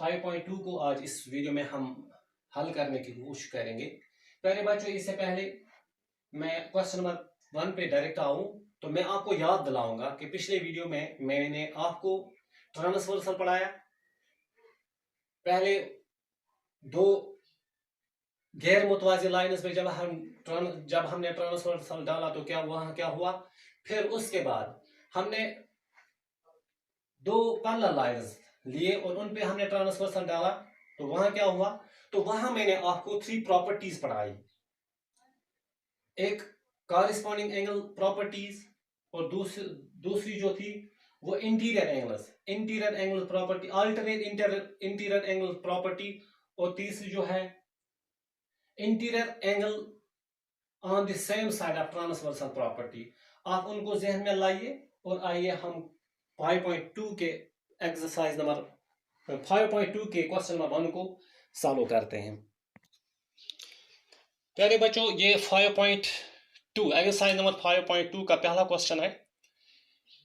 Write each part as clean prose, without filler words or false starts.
5.2 को आज इस वीडियो में हम हल करने की कोशिश करेंगे। पहले बच्चों, इससे पहले मैं क्वेश्चन नंबर 1 पे डायरेक्ट आऊं तो मैं आपको याद दिलाऊंगा कि पिछले वीडियो में मैंने आपको ट्रांसवर्सल पढ़ाया। पहले दो गैर मुतवाज़ी लाइन्स पे जब हमने ट्रांसवर्सल डाला तो क्या हुआ। फिर उसके बाद हमने दो पैरेलल लाइन्स लिए और उन पे हमने ट्रांसवर्सल डाला तो वहां क्या हुआ। तो वहां मैंने आपको 3 प्रॉपर्टीज पढ़ाई। एक कॉरेस्पॉन्डिंग एंगल प्रॉपर्टीज और दूसरी जो थी वो interior angle property, alternate interior angle property, और तीसरी जो है interior angle on the same side of transversal property. आप उनको जहन में लाइए और आइए हम 5.2 के एक्सरसाइज नंबर 5.2 के क्वेश्चन नंबर 1 को सॉल्व करते हैं। प्यारे बच्चों, ये 5.2 एक्सरसाइज नंबर 5.2 का पहला क्वेश्चन है।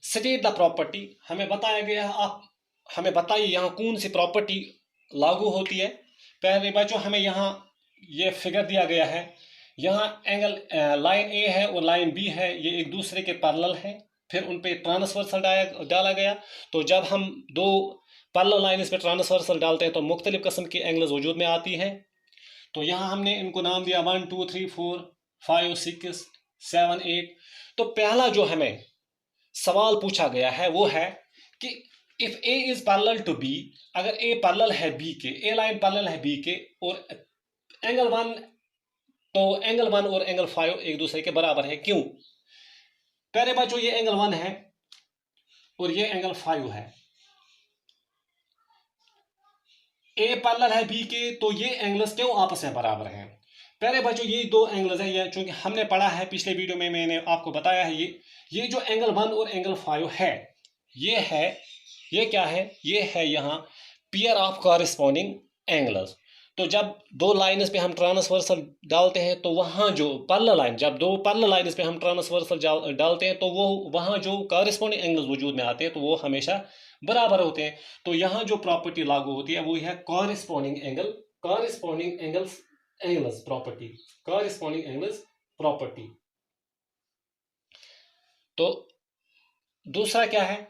State the property. हमें बताया गया है, आप हमें बताइए यहाँ कौन सी प्रॉपर्टी लागू होती है। पहले बच्चों, हमें यहाँ ये फिगर दिया गया है। यहाँ एंगल लाइन ए है और लाइन बी है, ये एक दूसरे के पैरेलल है। फिर उन पे ट्रांसवर्सल डाला गया। तो जब हम दो पैरेलल लाइन्स पे ट्रांसवर्सल डालते हैं तो मुख्तलिफ किस्म की एंगल्स वजूद में आती हैं। तो यहाँ हमने इनको नाम दिया 1 2 3 4 5 6 7 8। तो पहला जो हमें सवाल पूछा गया है वो है कि if A is parallel to B, अगर ए पैरेलल है बी के, ए लाइन पैरेलल है बी के और एंगल 1, तो एंगल 1 और एंगल 5 एक दूसरे के बराबर है। क्यों? पहले बच्चों, ये एंगल 1 है और ये एंगल 5 है। ए पैरेलल है बी के, तो ये एंगल्स क्यों आपस में बराबर हैं? पहले बच्चों, ये दो एंगल्स हैं, ये चूंकि हमने पढ़ा है पिछले वीडियो में, मैंने आपको बताया है ये जो एंगल 1 और एंगल 5 है, ये क्या है? ये है यहाँ पेयर ऑफ कॉरेस्पॉन्डिंग एंगल्स। तो जब दो लाइन्स पे हम ट्रांसवर्सल डालते हैं तो वहाँ जो पैरेलल लाइन, जब दो पैरेलल लाइन्स पे हम ट्रांसवर्सल डालते हैं तो वो वहाँ जो कॉरेस्पॉन्डिंग एंगल्स वजूद में आते हैं तो वो हमेशा बराबर होते हैं। तो यहाँ जो प्रॉपर्टी लागू होती है वो है कॉरेस्पॉन्डिंग एंगल्स प्रॉपर्टी। तो दूसरा क्या है?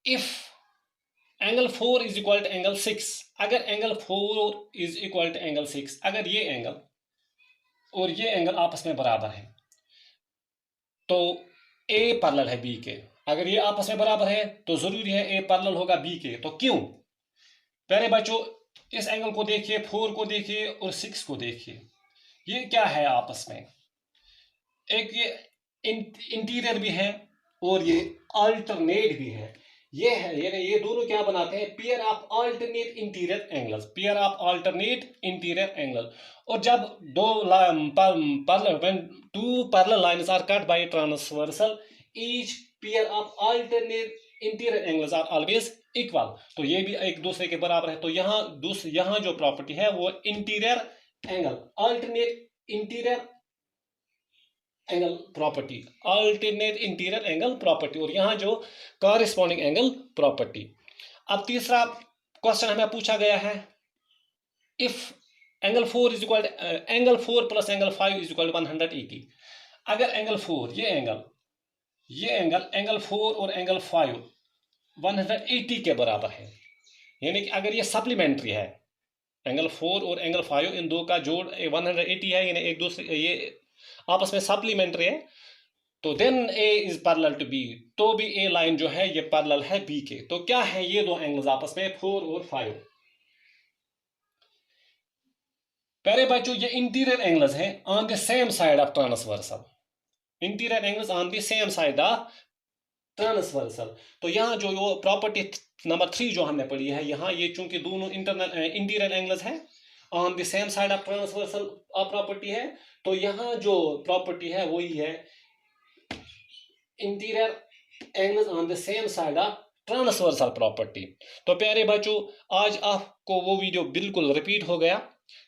If angle 4 is equal to angle 6, अगर angle 4 is equal to angle 6, अगर ये एंगल और ये एंगल आपस में बराबर है तो ए पैरेलल है बी के। अगर ये आपस में बराबर है तो जरूरी है ए पैरेलल होगा बी के। तो क्यों? पहले बच्चों, इस एंगल को देखिए, 4 को देखिए और 6 को देखिए। ये क्या है आपस में? एक ये इंटीरियर भी है और ये अल्टरनेट भी है। ये है, ये दोनों क्या बनाते हैं? Pair of alternate interior angle. और जब two parallel lines are cut by transversal, each pair of alternate interior angles are always equal. तो ये भी एक दूसरे के बराबर है। तो यहाँ जो प्रॉपर्टी है वो interior angle, alternate interior angle property, alternate interior angle property, और यहां जो कॉरेस्पॉन्डिंग एंगल प्रॉपर्टी। अब तीसरा क्वेश्चन हमें पूछा गया है, if angle 4 is equal angle 4 plus angle 5 is equal 180। अगर एंगल 4, ये एंगल 4 और एंगल 5 180 के बराबर है, यानी कि अगर ये सप्लीमेंट्री है, एंगल 4 और एंगल 5 इन दो का जोड़ 180 है, यानी एक दूसरे ये आपस में सप्लीमेंट्री है, तो then A is parallel to B, तो भी ए लाइन जो है ये पैरेलल है बी के। तो क्या है ये दो एंगल्स आपस में? 4 और 5। पहले बच्चों, ये इंटीरियर एंगल्स हैं on the same side of transversal. Interior angles on the same side of transversal. तो यहाँ जो प्रॉपर्टी नंबर 3 जो हमने पढ़ी है, यहाँ ये चूंकि दोनों इंटीरियर एंगल्स हैं on the same side of transversal property है, तो यहाँ जो प्रॉपर्टी है वही है interior angles on the same side of transversal property. तो प्यारे बच्चों, आज आपको वो वीडियो बिल्कुल रिपीट हो गया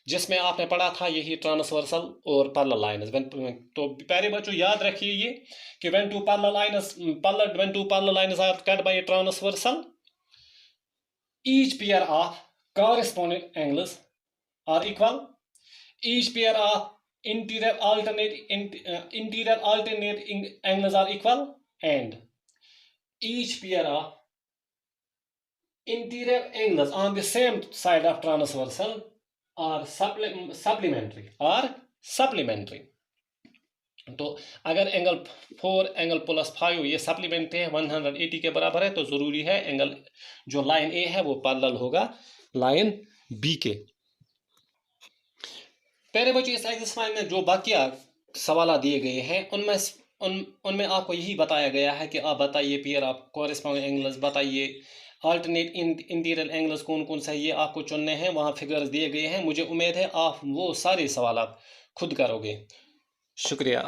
जिसमें आपने पढ़ा था यही ट्रांसवर्सल और पैरेलल लाइन्स। तो प्यारे बच्चों, याद रखिए ये कि when two parallel lines are cut by a transversal, each pair of corresponding angles are equal, each pair of interior alternating angles are equal, and each pair of interior angles on the same side of transversal are supplementary. तो अगर angle 4 angle plus 5 ये supplement है 180 के बराबर है, तो जरूरी है एंगल जो लाइन ए है वो पैरेलल होगा लाइन बी के। प्यारे बच्चों, इस एक्सरसाइज में जो बाकी सवाल दिए गए हैं उनमें आपको यही बताया गया है कि आप बताइए पेयर ऑफ कॉरेस्पॉन्डिंग एंगल्स, बताइए अल्टरनेट इंटीरियर एंगल्स कौन कौन सा ये आपको चुनने हैं। वहाँ फिगर्स दिए गए हैं। मुझे उम्मीद है आप वो सारे सवाल खुद करोगे। शुक्रिया।